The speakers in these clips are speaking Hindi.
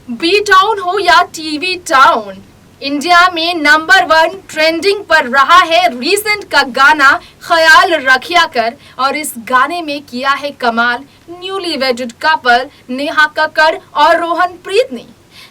बी टाउन हो या टीवी टाउन, इंडिया में नंबर 1 ट्रेंडिंग पर रहा है रीसेंट का गाना ख्याल रखिया कर। और इस गाने में किया है कमाल न्यूली वेडेड कपल नेहा कक्कड़ और रोहन प्रीत ने।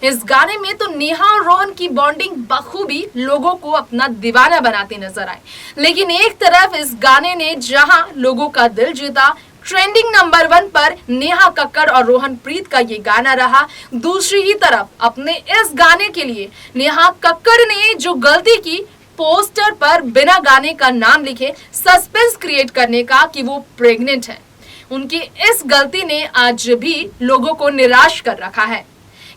इस गाने में तो नेहा और रोहन की बॉन्डिंग बखूबी लोगों को अपना दीवाना बनाती नजर आई। लेकिन एक तरफ इस गाने ने जहां लोगों का दिल जीता, ट्रेंडिंग नंबर 1 पर नेहा कक्कड़ और रोहन प्रीत का ये गाना रहा, दूसरी ही तरफ अपने इस गाने के लिए नेहा कक्कड़ ने जो गलती की, पोस्टर पर बिना गाने का नाम लिखे सस्पेंस क्रिएट करने का कि वो प्रेग्नेंट है, उनकी इस गलती ने आज भी लोगों को निराश कर रखा है।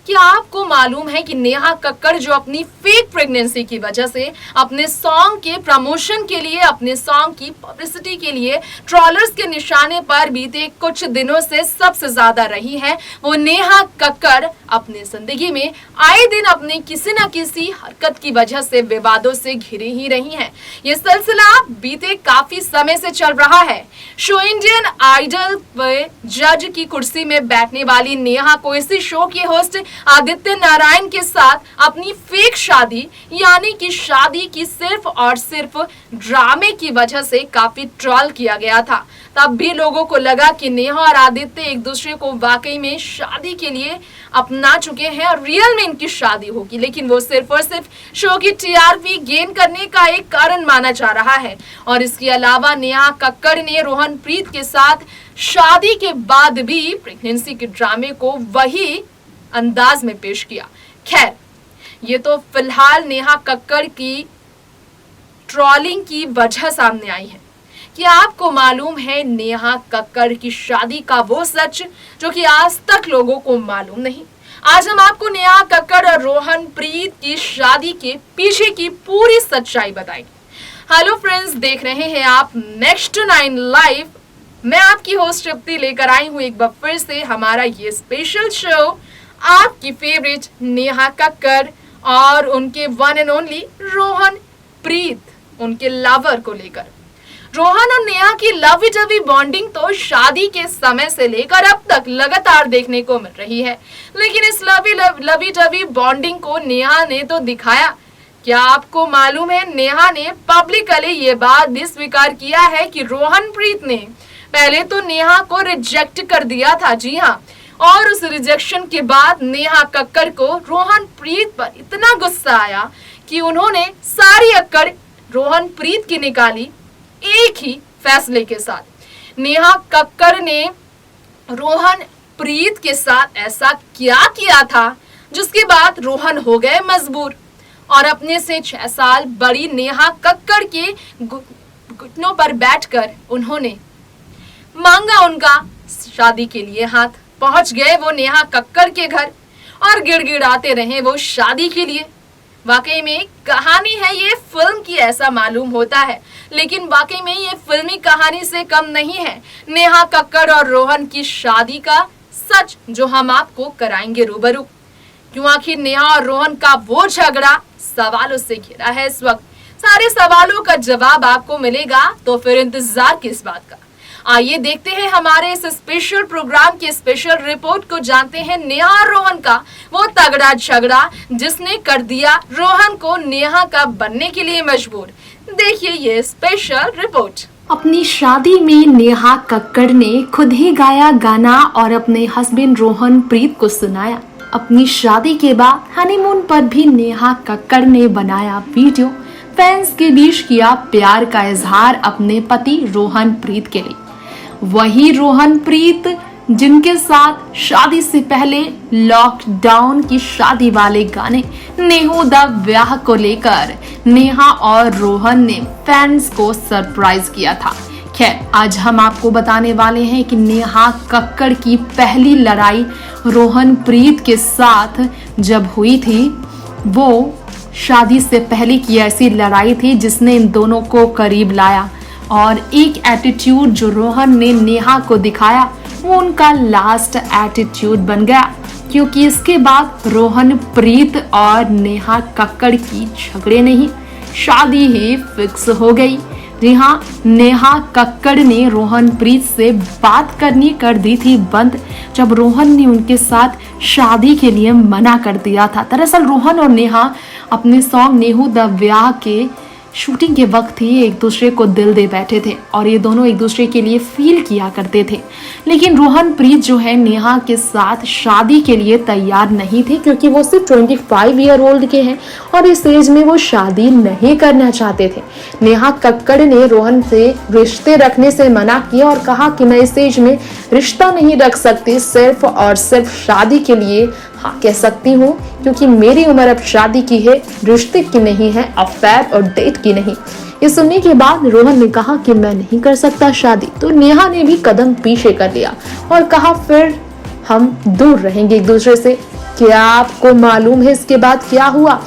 क्या आपको मालूम है कि नेहा कक्कड़ जो अपनी फेक प्रेगनेंसी की वजह से अपने सॉन्ग के प्रमोशन के लिए, अपने सॉन्ग की पब्लिसिटी के लिए ट्रोलर्स के निशाने पर बीते कुछ दिनों से सबसे ज्यादा रही है, वो नेहा कक्कड़ अपनी जिंदगी में आए दिन अपने किसी न किसी हरकत की वजह से विवादों से घिरी ही रही हैं। ये सिलसिला बीते काफी समय से चल रहा है। शो इंडियन आइडल में जज की कुर्सी में बैठने वाली नेहा को इसी शो के होस्ट आदित्य नारायण के साथ अपनी फेक शादी, यानी कि शादी की सिर्फ और सिर्फ ड्रामे की वजह से काफी ट्रोल किया गया था। तब भी लोगों को लगा कि नेहा और आदित्य एक दूसरे को वाकई में शादी के लिए अपना चुके हैं और रियल में इनकी शादी होगी, लेकिन वो सिर्फ और सिर्फ शो की टीआरपी गेन करने का एक कारण माना जा रहा है। और इसके अलावा नेहा कक्कड़ ने रोहन प्रीत के साथ शादी के बाद भी प्रेगनेंसी के ड्रामे को वही अंदाज में पेश किया। खैर, ये तो फिलहाल नेहा कक्कड़ की ट्रोलिंग की वजह सामने आई है। क्या आपको मालूम है नेहा कक्कड़ की शादी का वो सच जो कि आज तक लोगों को मालूम नहीं? आज हम आपको नेहा कक्कड़ और रोहन प्रीत की शादी के पीछे की पूरी सच्चाई बताएंगे। हेलो फ्रेंड्स, देख रहे हैं आप नेक्स्ट 9 लाइव। मैं आपकी होस्ट तृप्ति लेकर आई हूँ एक बार फिर से हमारा ये स्पेशल शो आपकी फेवरेट नेहा कक्कड़ और उनके वन एंड ओनली रोहन प्रीत, उनके लवर को लेकर। रोहन और नेहा की लवी डवी बॉन्डिंग तो शादी के समय से लेकर अब तक लगातार देखने को मिल रही है, लेकिन इस लवी डवी बॉन्डिंग को नेहा ने तो दिखाया। क्या आपको मालूम है नेहा ने पब्लिकली ये बात भी स्वीकार किया है कि रोहन प्रीत ने पहले तो नेहा को रिजेक्ट कर दिया था। जी हाँ, और उस रिजेक्शन के बाद नेहा कक्कड़ को रोहन प्रीत पर इतना गुस्सा आया कि उन्होंने सारी अक्कड़ रोहन प्रीत की निकाली एक ही फैसले के साथ। नेहा कक्कड़ ने रोहन प्रीत के साथ ऐसा क्या किया था जिसके बाद रोहन हो गए मजबूर और अपने से 6 साल बड़ी नेहा कक्कड़ के घुटनों पर बैठकर उन्होंने मांगा उनका शादी के लिए हाथ। पहुंच गए वो नेहा कक्कड़ के घर और गिड़गिड़ाते रहे वो शादी के लिए। वाकई में कहानी है ये फिल्म की, ऐसा मालूम होता है, लेकिन वाकई में ये फिल्मी कहानी से कम नहीं है नेहा कक्कड़ और रोहन की शादी का सच, जो हम आपको कराएंगे रूबरू। क्यों आखिर नेहा और रोहन का वो झगड़ा सवालों से घिरा है इस वक्त? सारे सवालों का जवाब आपको मिलेगा, तो फिर इंतजार किस बात का। आइए देखते हैं हमारे इस स्पेशल प्रोग्राम की स्पेशल रिपोर्ट को, जानते हैं नेहा और रोहन का वो तगड़ा झगड़ा जिसने कर दिया रोहन को नेहा का बनने के लिए मजबूर। देखिए ये स्पेशल रिपोर्ट। अपनी शादी में नेहा कक्कड़ ने खुद ही गाया गाना और अपने हस्बैंड रोहन प्रीत को सुनाया। अपनी शादी के बाद हनीमून पर भी नेहा कक्कड़ ने बनाया वीडियो, फैंस के बीच किया प्यार का इजहार अपने पति रोहन प्रीत के लिए। वही रोहन प्रीत जिनके साथ शादी से पहले लॉकडाउन की शादी वाले गाने नेहो द ब्याह को लेकर नेहा और रोहन ने फैंस को सरप्राइज किया था। खैर, आज हम आपको बताने वाले हैं कि नेहा कक्कड़ की पहली लड़ाई रोहन प्रीत के साथ जब हुई थी, वो शादी से पहले की ऐसी लड़ाई थी जिसने इन दोनों को करीब लाया। और एक एटीट्यूड जो रोहन ने नेहा को दिखाया वो उनका लास्ट एटीट्यूड बन गया, क्योंकि इसके बाद रोहन प्रीत और नेहा कक्कड़ की झगड़े नहीं, शादी ही फिक्स हो गई। जी हाँ, नेहा कक्कड़ ने रोहनप्रीत से बात करनी कर दी थी बंद जब रोहन ने उनके साथ शादी के लिए मना कर दिया था। दरअसल रोहन और नेहा अपने सॉन्ग नेहू द ब्याह के शूटिंग के वक्त ही एक दूसरे को दिल दे बैठे थे और ये दोनों एक दूसरे के लिए फील किया करते थे। लेकिन रोहनप्रीत जो है नेहा के साथ शादी के लिए तैयार नहीं थे क्योंकि वो सिर्फ 25 ईयर ओल्ड के हैं और इस एज में वो शादी नहीं करना चाहते थे। नेहा कक्कड़ ने रोहन से रिश्ते रखने से मना किया और कहा कि मैं इस एज में रिश्ता नहीं रख सकती, सिर्फ और सिर्फ शादी के लिए हाँ कह सकती हूँ क्योंकि मेरी उम्र अब शादी की है, रिश्ते की नहीं है, अफेयर और डेट की नहीं। ये सुनने के बाद रोहन ने कहा कि मैं नहीं कर सकता शादी, तो नेहा ने भी कदम पीछे कर लिया और कहा फिर हम दूर रहेंगे एक दूसरे से। क्या आपको मालूम है इसके बाद क्या हुआ?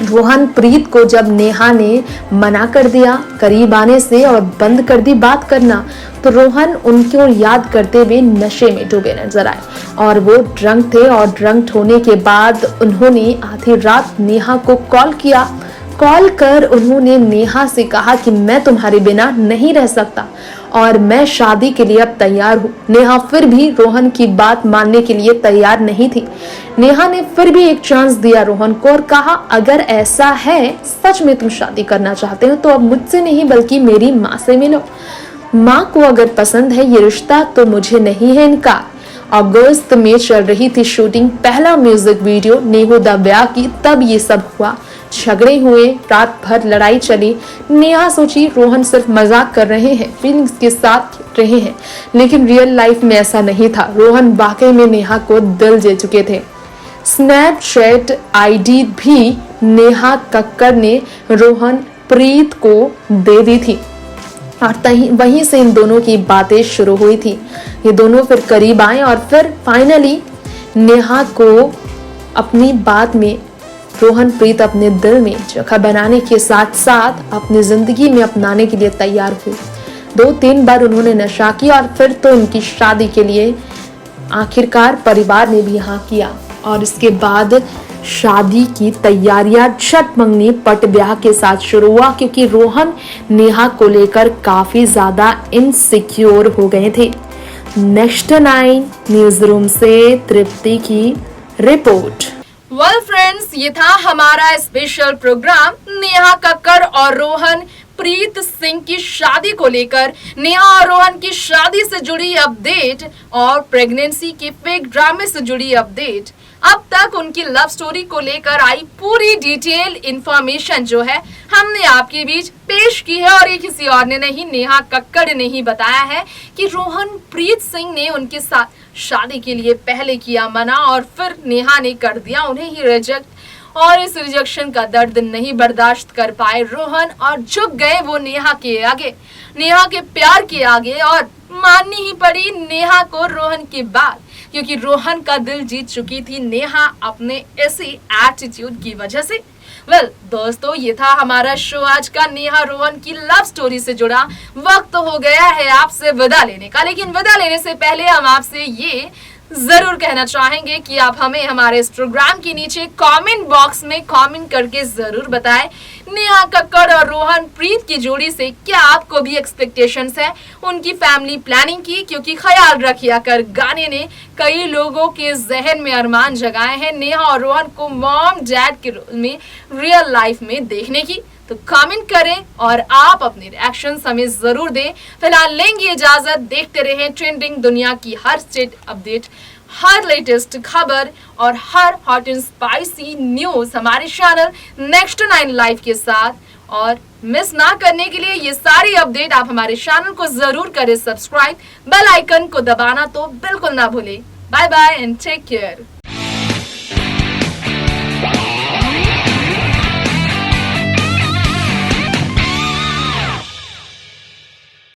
रोहनप्रीत को जब नेहा ने मना कर दिया करीब आने से और बंद कर दी बात करना, तो रोहन उनको याद करते हुए नशे में डूबे नजर आए और वो ड्रंक थे और ड्रंक होने के बाद उन्होंने आधी रात नेहा को कॉल किया। कॉल कर उन्होंने नेहा से कहा कि मैं तुम्हारे बिना नहीं रह सकता और मैं शादी के लिए अब तैयार हूँ। नेहा फिर भी रोहन की बात मानने के लिए तैयार नहीं थी। नेहा ने फिर भी एक चांस दिया रोहन को और कहा अगर ऐसा है सच में तुम शादी करना चाहते हो तो अब मुझसे नहीं बल्कि मेरी माँ से मिलो। माँ को अगर पसंद है ये रिश्ता तो मुझे नहीं है इनकार। अगस्त में चल रही थी शूटिंग पहला म्यूजिक वीडियो नेहू द ब्याह की, तब ये सब हुआ। झगड़े हुए, रात भर लड़ाई चली। नेहा सोची रोहन सिर्फ मजाक कर रहे हैं, फीलिंग्स के साथ रहे हैं, लेकिन रियल लाइफ में ऐसा नहीं था। रोहन वाकई में नेहा को दिल दे चुके थे। स्नैपचैट आईडी भी नेहा कक्कड़ ने रोहनप्रीत को दे दी थी और वहीं से इन दोनों की बातें शुरू हुई थी। ये दोनों फिर करीब आए और फिर फाइनली नेहा को अपनी बात में रोहनप्रीत अपने दिल में जगह बनाने के साथ साथ अपनी जिंदगी में अपनाने के लिए तैयार हुई। 2-3 बार उन्होंने नशा किया और फिर तो उनकी शादी के लिए आखिरकार परिवार ने भी हाँ किया और इसके बाद शादी की तैयारियां झट मंगनी पट ब्याह के साथ शुरू हुआ क्योंकि रोहन नेहा को लेकर काफी ज्यादा इनसिक्योर हो गए थे। नेक्स्ट 9 न्यूज रूम से तृप्ति की रिपोर्ट। वेल फ्रेंड्स, ये था हमारा स्पेशल प्रोग्राम नेहा कक्कड़ और रोहनप्रीत सिंह की शादी को लेकर। नेहा और रोहन की शादी से जुड़ी अपडेट और प्रेगनेंसी के फेक ड्रामे से जुड़ी अपडेट, अब तक उनकी लव स्टोरी को लेकर आई पूरी डिटेल इंफॉर्मेशन जो है हमने आपके बीच पेश की है। और ये किसी और ने नहीं, नेहा कक्कड़ ने ही बताया है कि रोहनप्रीत सिंह ने उनके साथ शादी के लिए पहले किया मना और फिर नेहा ने कर दिया उन्हें ही रिजेक्ट और इस रिजेक्शन का दर्द नहीं बर्दाश्त कर पाए रोहन और झुक गए वो नेहा के आगे, नेहा के प्यार के आगे और माननी ही पड़ी नेहा को रोहन की बात क्योंकि रोहन का दिल जीत चुकी थी नेहा अपने ऐसी एटीट्यूड की वजह से। वेल दोस्तों, ये था हमारा शो आज का नेहा रोहन की लव स्टोरी से जुड़ा। वक्त हो गया है आपसे विदा लेने का, लेकिन विदा लेने से पहले हम आपसे ये जरूर कहना चाहेंगे कि आप हमें हमारे इस प्रोग्राम के नीचे कमेंट बॉक्स में कमेंट करके जरूर बताएं नेहा कक्कड़ और रोहनप्रीत की जोड़ी से क्या आपको भी एक्सपेक्टेशंस है उनकी फैमिली प्लानिंग की, क्योंकि ख्याल रखिया कर गाने ने कई लोगों के जहन में अरमान जगाए हैं नेहा और रोहन को मॉम डैड के रोल में रियल लाइफ में देखने की। तो कमेंट करें और आप अपने रिएक्शंस हमें जरूर दें। फिलहाल लेंगे इजाजत, देखते रहें ट्रेंडिंग दुनिया की हर स्टेट अपडेट, हर लेटेस्ट खबर और हर हॉट एंड स्पाइसी न्यूज हमारे चैनल नेक्स्ट 9 लाइव के साथ। और मिस ना करने के लिए ये सारी अपडेट आप हमारे चैनल को जरूर करें सब्सक्राइब, बेल आइकन को दबाना तो बिल्कुल ना भूलें। Bye bye and take care.